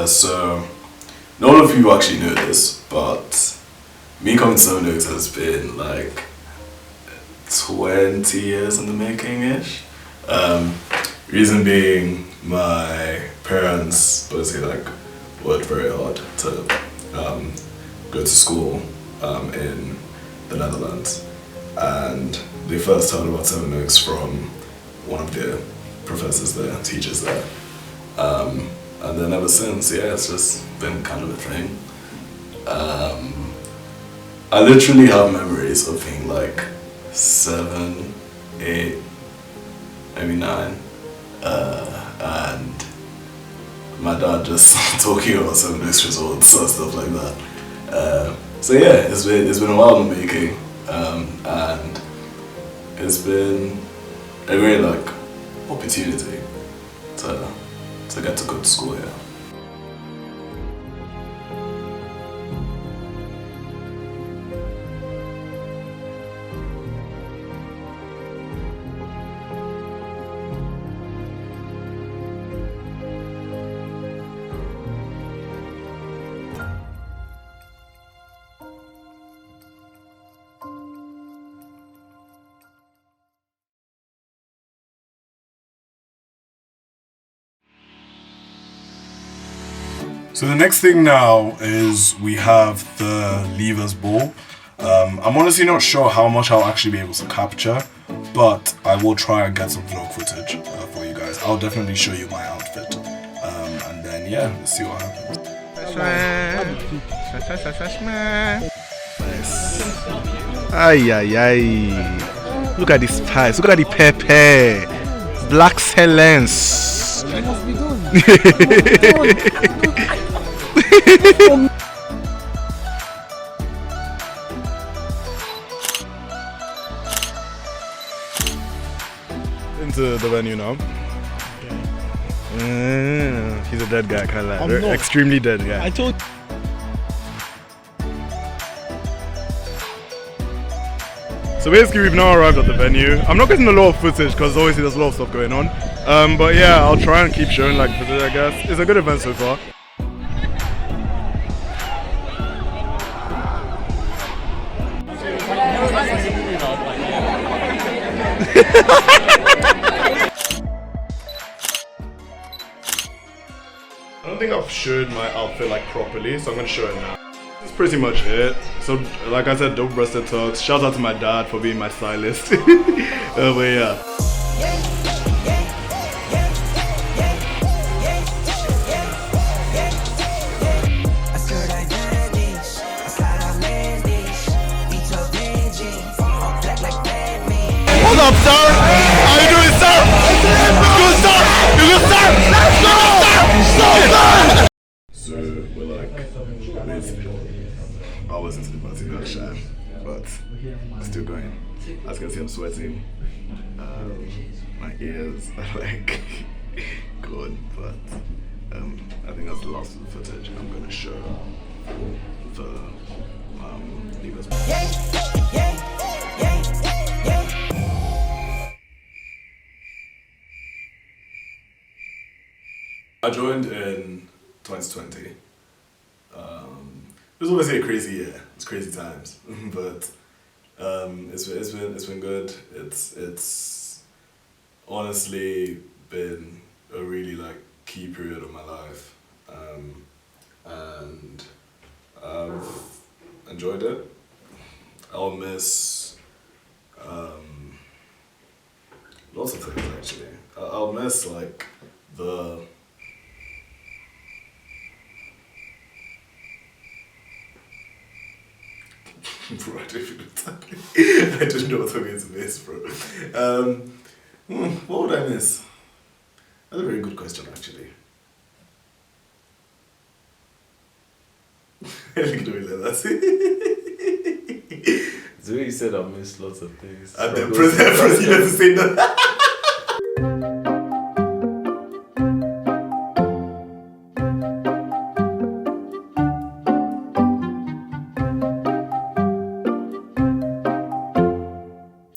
So not all of you actually know this, but me coming to Sevenoaks has been like 20 years in the making-ish. Reason being, my parents basically like worked very hard to go to school in the Netherlands, and they first heard about Sevenoaks from one of their professors there, teachers there, and then ever since, yeah, it's just been kind of a thing. I literally have memories of being like 7, 8, maybe 9, and my dad just talking about Sevenoaks results and stuff like that. So yeah, it's been a while in the making, and it's been a great like opportunity to get to go to school here. So the next thing now is we have the levers ball. I'm honestly not sure how much I'll actually be able to capture, but I will try and get some vlog footage for you guys. I'll definitely show you my outfit, and then yeah, let's see what happens. Nice. Ay ay ay! Look at this spice. Look at the pepper. Black excellence. Into the venue now. He's a dead guy, kind of like extremely dead guy. I told. So basically, we've now arrived at the venue. I'm not getting a lot of footage because obviously there's a lot of stuff going on. But yeah, I'll try and keep showing like footage, I guess. It's a good event so far. I don't think I've showed my outfit like properly, so I'm gonna show it now. That's pretty much it. So like I said, double-breasted tux. Shout out to my dad for being my stylist. But yeah. What's up, sir? How you doing, sir? Good, sir. Good, sir. Let's go, sir. So we're like hours into the party, not shy, but still going. As you can see, I'm sweating. My ears are like gone, but I think that's the last of the footage I'm gonna show the levers. I joined in 2020. It was obviously a crazy year. It's crazy times, but it's been good. It's honestly been a really like key period of my life, and I've enjoyed it. I'll miss lots of things actually. I'll miss like the bro, I didn't know what talking into this, bro. What would I miss? That's a very good question, actually. Look at me like that. The way you said I missed lots of things. And then proceeded to say that.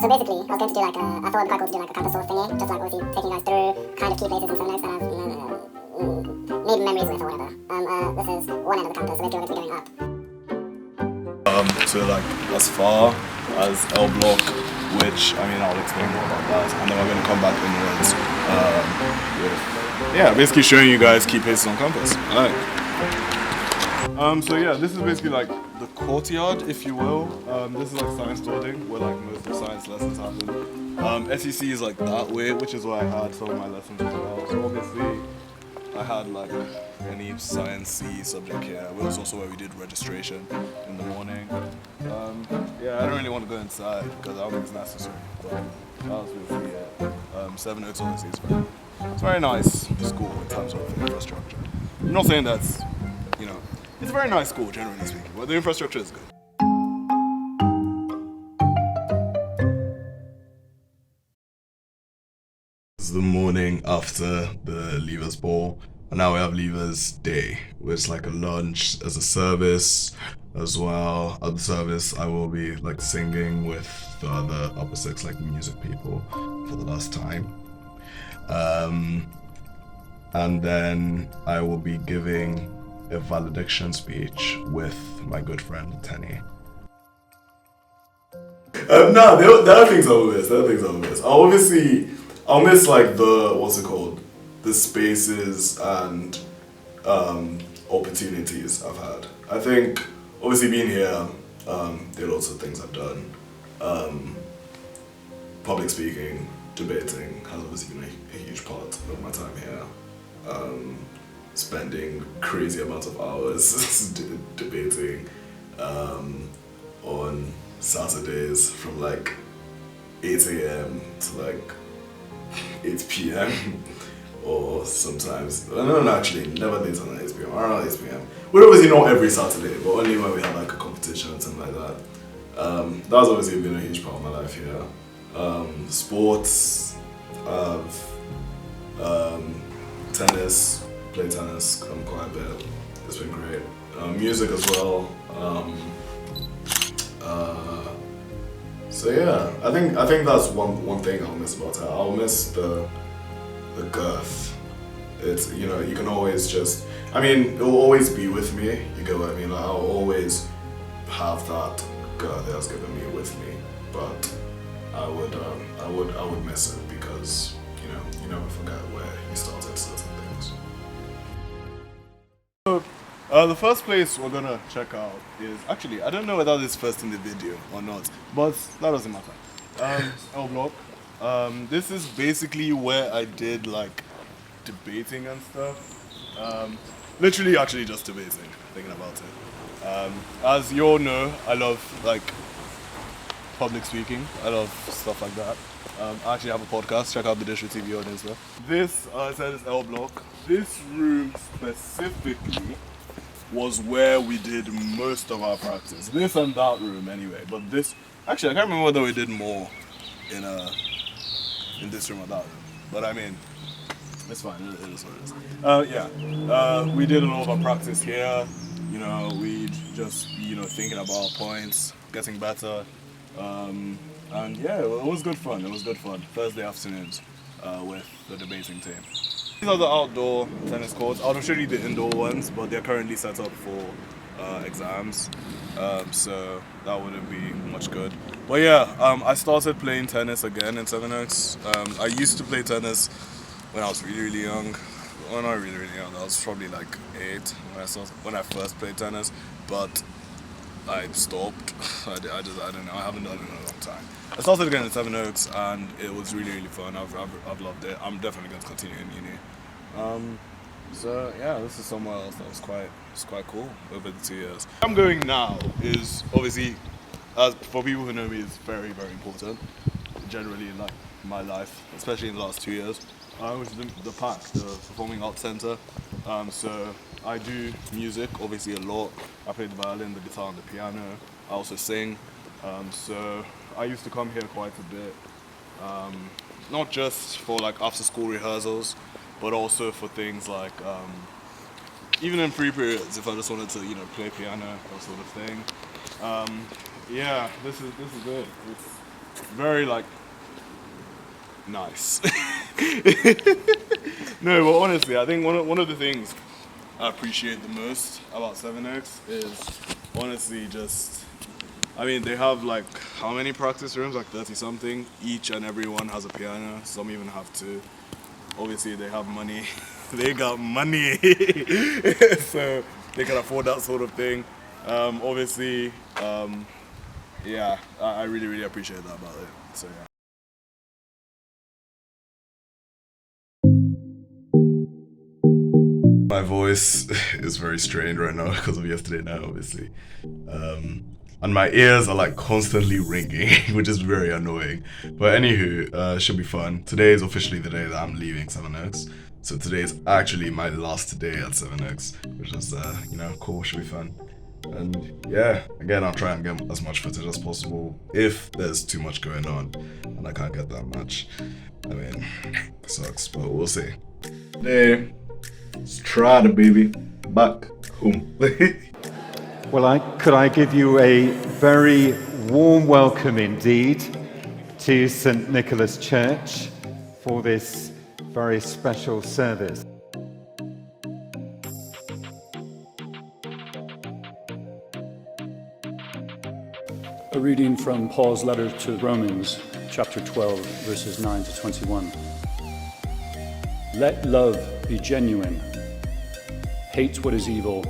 So basically, I was going to do like I thought it'd be quite cool to do like a campus tour thingy, just like obviously taking you guys through kind of key places in Sevenoaks that I've, made memories with or whatever. This is one end of the counter, so basically we're going to be going up. To like as far as L Block, which I mean I'll explain more about that, and then we're going to come back inwards with basically showing you guys key places on campus. Alright. So yeah, this is basically like the courtyard, if you will. This is like science building where like most of the science lessons happen. SEC is like that way, which is where I had some of my lessons as well. So obviously I had like any science-y subject here. It was also where we did registration in the morning. I don't really want to go inside because I don't think it's necessary. But that was basically it. Sevenoaks obviously is very, it's a very nice school in terms of infrastructure. I'm not saying that's, it's a very nice school generally speaking, but the infrastructure is good. It's the morning after the Leavers Ball, and now we have Leavers Day, which is like a lunch as a service as well. At the service, I will be like singing with the other upper six like music people for the last time. And then I will be giving a valediction speech with my good friend Tenny. No, there are things I'll miss. I'll miss like the spaces and opportunities I've had. I think obviously being here, there are lots of things I've done. Public speaking, debating has obviously been a huge part of my time here. Spending crazy amounts of hours debating on Saturdays from like 8 a.m. to like 8 p.m. or sometimes, no, actually never later than 8 p.m. around 8 p.m. We're obviously not every Saturday, but only when we had like a competition or something like that. That's obviously been a huge part of my life here. Sports, tennis, play tennis quite a bit. It's been great. Music as well. So yeah, I think that's one thing I'll miss about it. I'll miss the girth. It's you can always just. I mean, it will always be with me. You get what I mean? Like, I'll always have that girth that's given me with me. But I would miss it because you never forget where you started certain things. So, the first place we're gonna check out is actually I don't know whether this is first in the video or not, but that doesn't matter. L Block. This is basically where I did like debating and stuff. Literally, actually, just debating. Thinking about it. As you all know, I love like public speaking. I love stuff like that. I actually have a podcast. Check out the District TV on Insta. This, I said, is L Block. This room specifically was where we did most of our practice. This and that room anyway, but this, actually I can't remember whether we did more in this room or that room, but I mean, it's fine, it is what it is. We did a lot of our practice here, we just, thinking about our points, getting better, and yeah, it was good fun, Thursday afternoons with the debating team. These are the outdoor tennis courts. I'll show you the indoor ones, but they're currently set up for exams, so that wouldn't be much good. But yeah, I started playing tennis again in Sevenoaks. I used to play tennis when I was really young. Well, not really young. I was probably like 8 when I first played tennis, but I stopped. I don't know. I haven't done it in a long time. I started again in Sevenoaks, and it was really fun. I've loved it. I'm definitely going to continue in uni. So yeah, this is somewhere else that was quite cool over the 2 years. Where I'm going now is obviously, as for people who know me, it's very important. Generally in like my life, especially in the last 2 years, which is the PAC, the Performing Arts Centre. So I do music, obviously a lot. I play the violin, the guitar, and the piano. I also sing. So I used to come here quite a bit, not just for like after school rehearsals, but also for things like even in free periods if I just wanted to play piano, that sort of thing. Yeah, this is good. It's very like nice. No, but honestly, I think one of the things I appreciate the most about Sevenoaks is honestly just, I mean, they have like, how many practice rooms? Like 30 something. Each and every one has a piano. Some even have two. Obviously, they have money. They got money. So they can afford that sort of thing. Obviously, yeah, I really, really appreciate that about it. So yeah. My voice is very strained right now because of yesterday night, obviously. And my ears are like constantly ringing, which is very annoying. But anywho, should be fun. Today is officially the day that I'm leaving Sevenoaks. So today is actually my last day at Sevenoaks, which is, cool, should be fun. And yeah, again, I'll try and get as much footage as possible if there's too much going on and I can't get that much. I mean, it sucks, but we'll see. Today, Strada, baby. Back home. Well, could I give you a very warm welcome indeed to St. Nicholas Church for this very special service. A reading from Paul's letter to the Romans, chapter 12, verses 9 to 21. Let love be genuine. Hate what is evil.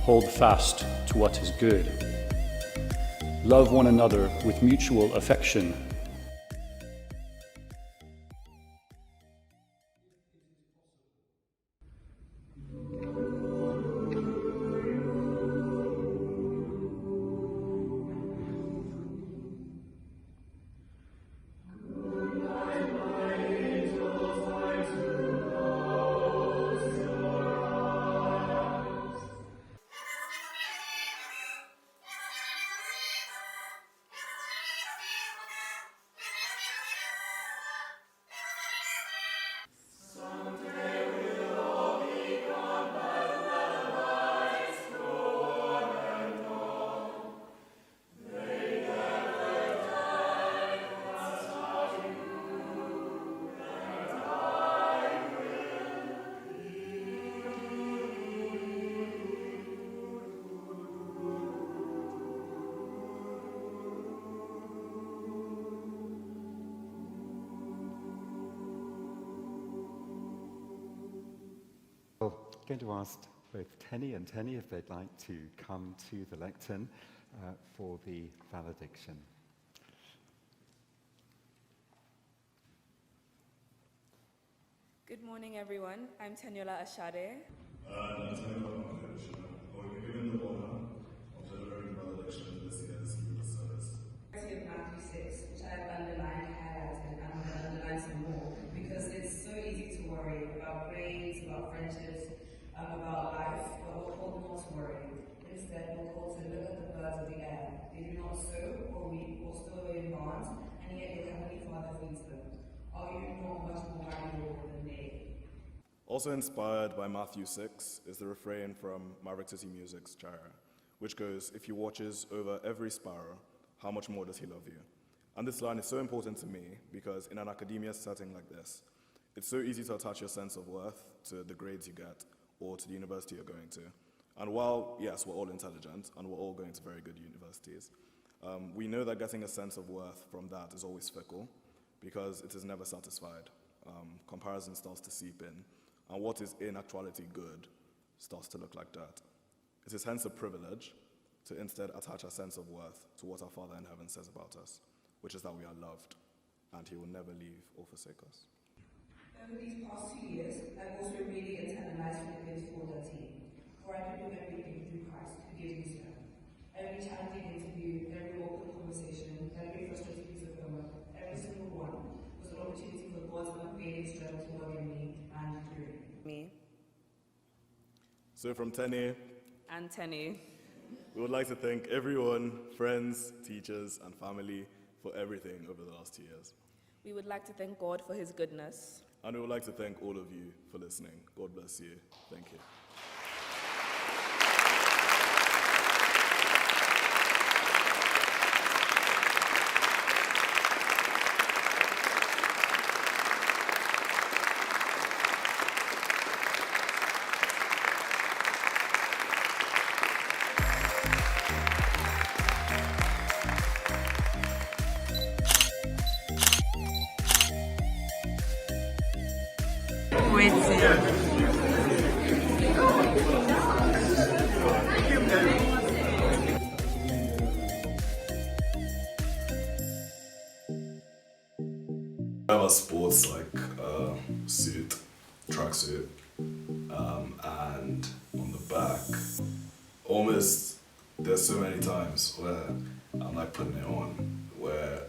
Hold fast to what is good. Love one another with mutual affection. I'm going to ask both Tenny and Tenny if they'd like to come to the lectern for the valediction. Good morning, everyone. I'm Tenyola Ashade. Of Matthew 6, which I've underlined, highlighted, and I'm going to underline some more because it's so easy to worry about grades, about friendships, about life, but we're called not to worry. Instead, we're called to look at the birds of the air. They do not sow or reap or store away in barns, and yet your heavenly Father feeds them. Are you not much more valuable than they? Also inspired by Matthew 6 is the refrain from Maverick City Music's Chara, which goes, "If he watches over every sparrow, how much more does he love you?" And this line is so important to me because in an academia setting like this, it's so easy to attach your sense of worth to the grades you get or to the university you're going to. And while, yes, we're all intelligent and we're all going to very good universities, we know that getting a sense of worth from that is always fickle because it is never satisfied. Comparison starts to seep in, and what is in actuality good starts to look like dirt. It is hence a privilege to instead attach a sense of worth to what our Father in heaven says about us, which is that we are loved, and he will never leave or forsake us. Over these past 2 years, I've also really internalized Philippians 4:13. For I can do everything through Christ who gives me strength. Every challenging interview, every awkward conversation, every frustrating piece of homework, every single one was an opportunity for God's unfailing strength to work in me and through Me So from Tenny, and Tenny. we would like to thank everyone, friends, teachers, and family for everything over the last 2 years. We would like to thank God for his goodness. And we would like to thank all of you for listening. God bless you. Thank you. waiting. I have a sports suit, tracksuit, and on the back, almost there's so many times where I'm like putting it on, where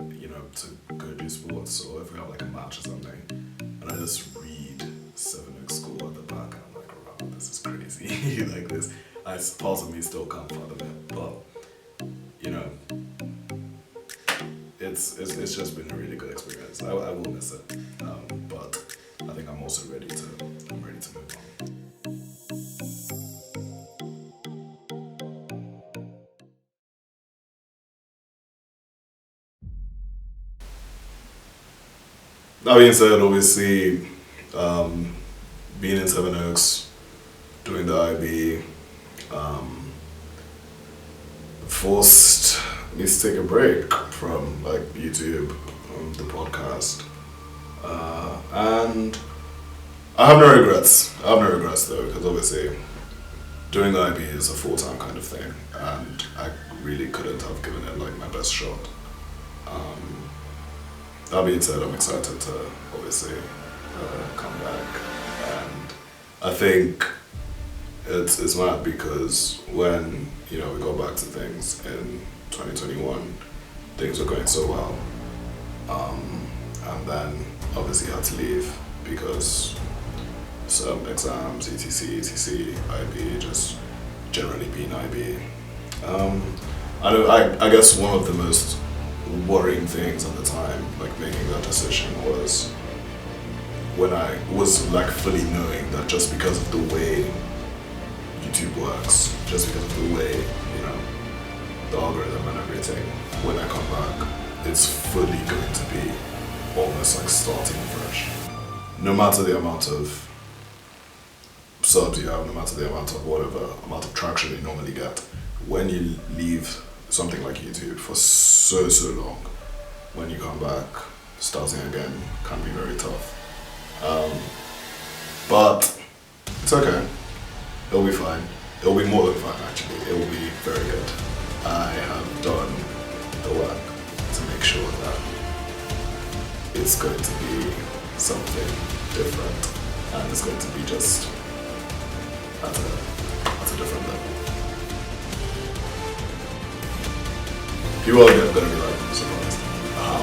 to go do sports, or if we have like a match or something, and I just read Sevenoaks school at the back, and I'm like, wow, this is crazy. Like this, part of me still can't fathom it, but it's just been a really good experience. I will miss it, but I think I'm also ready to move on. That being said, obviously, being in Sevenoaks, doing the IB, forced me to take a break from like YouTube, the podcast, and I have no regrets. I have no regrets though, because obviously doing the IB is a full-time kind of thing, and I really couldn't have given it like my best shot. That being said, I'm excited to obviously come back, and I think it's mad because when we go back to things in 2021, things were going so well, and then obviously had to leave because some exams, etc, IB, just generally being IB. I guess one of the most worrying things at the time, like making that decision, was when I was like fully knowing that just because of the way YouTube works, just because of the way, the algorithm and everything, when I come back, it's fully going to be almost like starting fresh. No matter the amount of subs you have, no matter the amount of amount of traction you normally get, when you leave something like YouTube for so long, when you come back, starting again can be very tough. But it's okay. It'll be fine. It'll be more than fine actually. It will be very good. I have done the work to make sure that it's going to be something different, and it's going to be just at a different level. People are going to be like surprised how